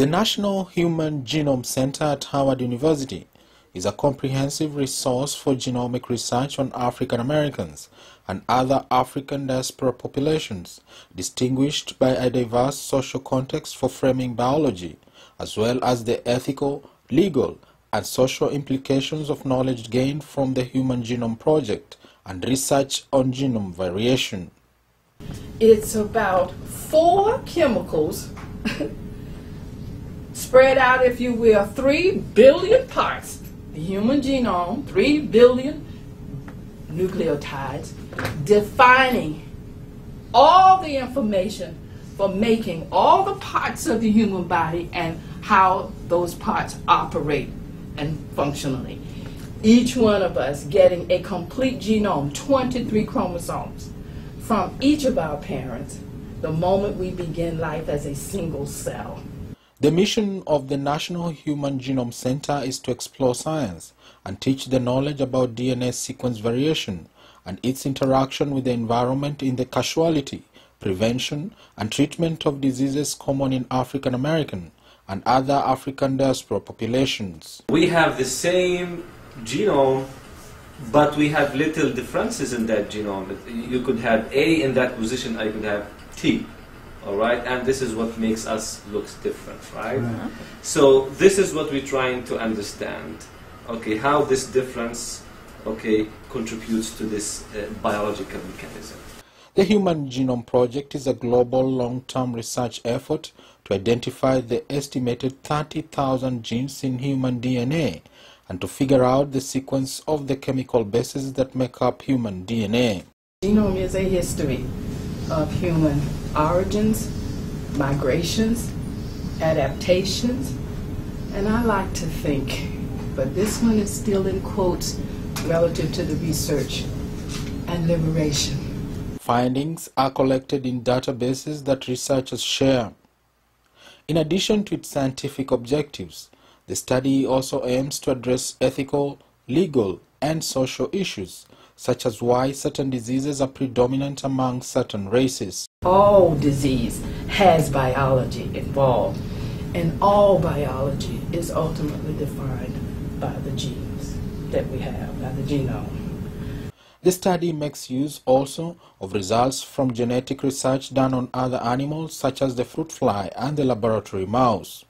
The National Human Genome Center at Howard University is a comprehensive resource for genomic research on African Americans and other African diaspora populations, distinguished by a diverse social context for framing biology, as well as the ethical, legal, and social implications of knowledge gained from the Human Genome Project and research on genome variation. It's about 4 chemicals spread out, if you will, 3 billion parts. The human genome, 3 billion nucleotides, defining all the information for making all the parts of the human body and how those parts operate and functionally. Each one of us getting a complete genome, 23 chromosomes, from each of our parents the moment we begin life as a single cell. The mission of the National Human Genome Center is to explore science and teach the knowledge about DNA sequence variation and its interaction with the environment in the causality, prevention, and treatment of diseases common in African American and other African diaspora populations. We have the same genome, but we have little differences in that genome. You could have A in that position, I could have T. All right, and this is what makes us look different, right? Mm-hmm. So this is what we're trying to understand. Okay, how this difference, okay, contributes to this biological mechanism. The Human Genome Project is a global long-term research effort to identify the estimated 30,000 genes in human DNA and to figure out the sequence of the chemical bases that make up human DNA. Genome is a history of human origins, migrations, adaptations, and I like to think, but this one is still in quotes relative to the research and liberation. Findings are collected in databases that researchers share. In addition to its scientific objectives, the study also aims to address ethical, legal, and social issues, such as why certain diseases are predominant among certain races. All disease has biology involved, and all biology is ultimately defined by the genes that we have, by the genome. The study makes use also of results from genetic research done on other animals such as the fruit fly and the laboratory mouse.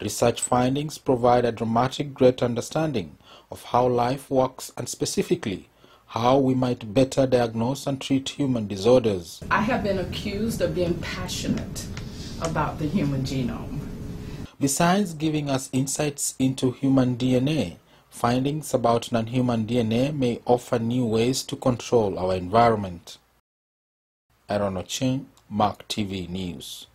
Research findings provide a dramatic great understanding of how life works and specifically how we might better diagnose and treat human disorders. I have been accused of being passionate about the human genome. Besides giving us insights into human DNA, findings about non-human DNA may offer new ways to control our environment. Aaron Ochieng, Mark TV News.